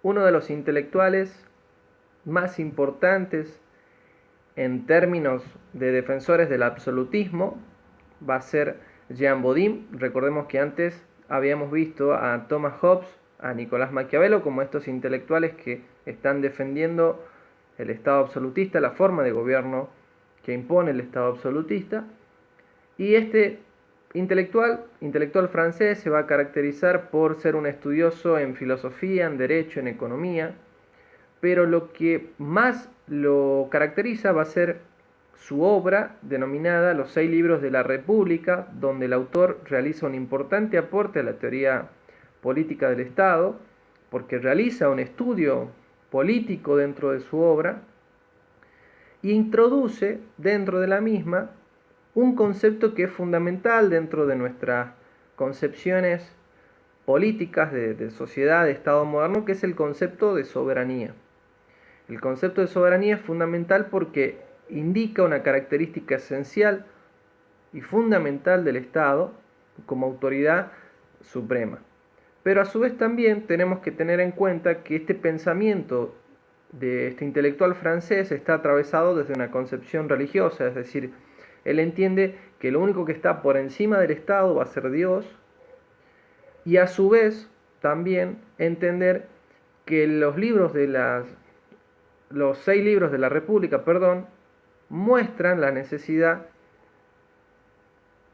uno de los intelectuales más importantes en términos de defensores del absolutismo va a ser Jean Bodin. Recordemos que antes habíamos visto a Thomas Hobbes, a Nicolás Maquiavelo como estos intelectuales que están defendiendo el Estado absolutista, la forma de gobierno que impone el Estado absolutista. Y este intelectual francés se va a caracterizar por ser un estudioso en filosofía, en derecho, en economía, pero lo que más lo caracteriza va a ser su obra denominada Los 6 libros de la República, donde el autor realiza un importante aporte a la teoría política del Estado, porque realiza un estudio político dentro de su obra e introduce dentro de la misma un concepto que es fundamental dentro de nuestras concepciones políticas de sociedad, de Estado moderno, que es el concepto de soberanía. El concepto de soberanía es fundamental porque indica una característica esencial y fundamental del Estado como autoridad suprema. Pero a su vez también tenemos que tener en cuenta que este pensamiento de este intelectual francés está atravesado desde una concepción religiosa, es decir, él entiende que lo único que está por encima del Estado va a ser Dios, y a su vez también entender que los 6 libros de la República, muestran la necesidad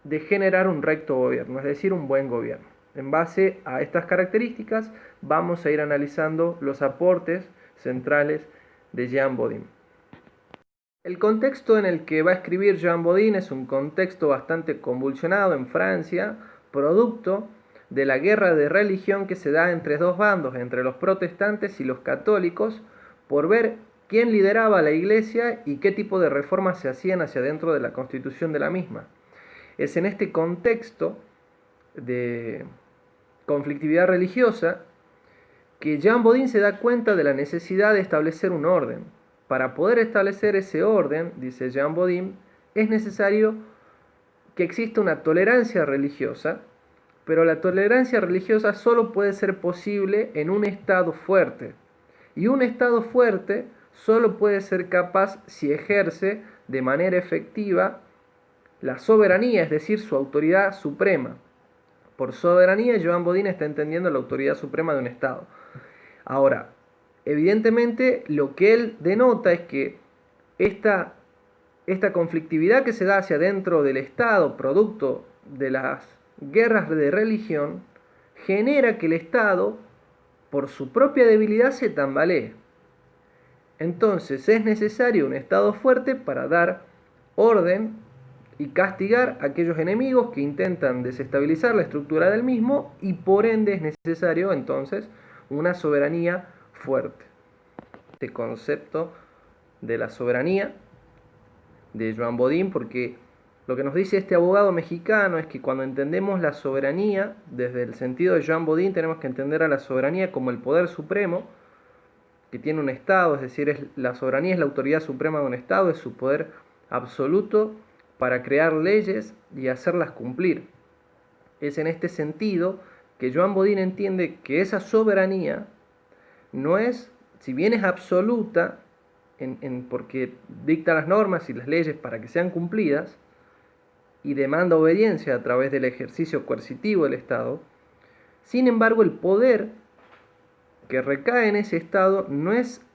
de generar un recto gobierno, es decir, un buen gobierno. En base a estas características vamos a ir analizando los aportes centrales de Jean Bodin. El contexto en el que va a escribir Jean Bodin es un contexto bastante convulsionado en Francia, producto de la guerra de religión que se da entre dos bandos, entre los protestantes y los católicos, por ver quién lideraba la iglesia y qué tipo de reformas se hacían hacia dentro de la constitución de la misma. Es en este contexto de conflictividad religiosa que Jean Bodin se da cuenta de la necesidad de establecer un orden. Para poder establecer ese orden, dice Jean Bodin, es necesario que exista una tolerancia religiosa, pero la tolerancia religiosa solo puede ser posible en un Estado fuerte. Y un Estado fuerte solo puede ser capaz si ejerce de manera efectiva la soberanía, es decir, su autoridad suprema. Por soberanía, Jean Bodin está entendiendo la autoridad suprema de un Estado. Ahora, evidentemente lo que él denota es que esta conflictividad que se da hacia dentro del Estado, producto de las guerras de religión, genera que el Estado, por su propia debilidad, se tambalee. Entonces es necesario un Estado fuerte para dar orden y castigar a aquellos enemigos que intentan desestabilizar la estructura del mismo, y por ende es necesario entonces una soberanía fuerte. Este concepto de la soberanía de Jean Bodin, porque lo que nos dice este abogado mexicano es que cuando entendemos la soberanía desde el sentido de Jean Bodin, tenemos que entender a la soberanía como el poder supremo que tiene un Estado, es decir, la soberanía es la autoridad suprema de un Estado, es su poder absoluto para crear leyes y hacerlas cumplir. Es en este sentido que Jean Bodin entiende que esa soberanía no es, si bien es absoluta, porque dicta las normas y las leyes para que sean cumplidas y demanda obediencia a través del ejercicio coercitivo del Estado, sin embargo el poder que recae en ese Estado no es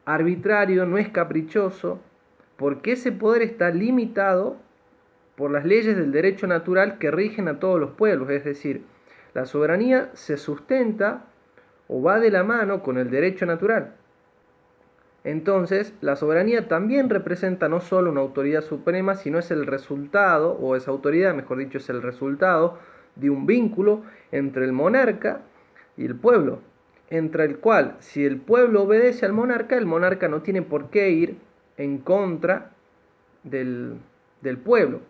arbitrario, no es caprichoso, porque ese poder está limitado por las leyes del derecho natural que rigen a todos los pueblos, es decir, la soberanía se sustenta o va de la mano con el derecho natural. Entonces, la soberanía también representa no solo una autoridad suprema, sino es el resultado, o esa autoridad, mejor dicho, es el resultado de un vínculo entre el monarca y el pueblo, entre el cual, si el pueblo obedece al monarca, el monarca no tiene por qué ir en contra del pueblo.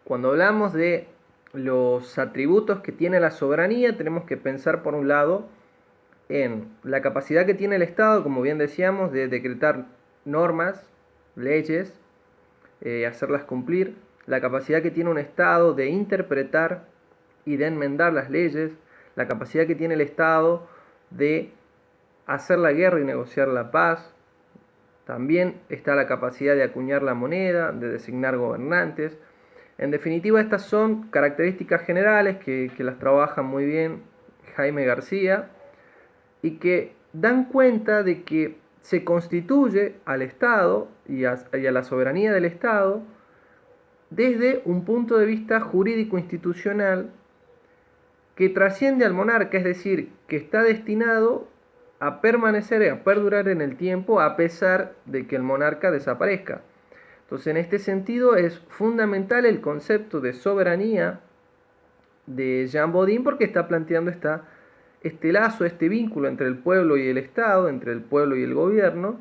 Cuando hablamos de los atributos que tiene la soberanía, tenemos que pensar por un lado en la capacidad que tiene el Estado, como bien decíamos, de decretar normas, leyes, hacerlas cumplir, la capacidad que tiene un Estado de interpretar y de enmendar las leyes, la capacidad que tiene el Estado de hacer la guerra y negociar la paz. También está la capacidad de acuñar la moneda, de designar gobernantes. En definitiva, estas son características generales que las trabaja muy bien Jaime García y que dan cuenta de que se constituye al Estado y a la soberanía del Estado desde un punto de vista jurídico-institucional que trasciende al monarca, es decir, que está destinado a permanecer, a perdurar en el tiempo a pesar de que el monarca desaparezca. Entonces, en este sentido es fundamental el concepto de soberanía de Jean Bodin porque está planteando este lazo, este vínculo entre el pueblo y el Estado, entre el pueblo y el gobierno,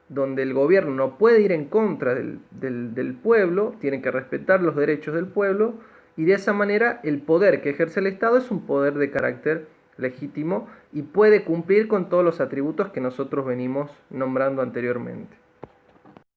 donde el gobierno no puede ir en contra del pueblo, tiene que respetar los derechos del pueblo, y de esa manera el poder que ejerce el Estado es un poder de carácter legítimo y puede cumplir con todos los atributos que nosotros venimos nombrando anteriormente.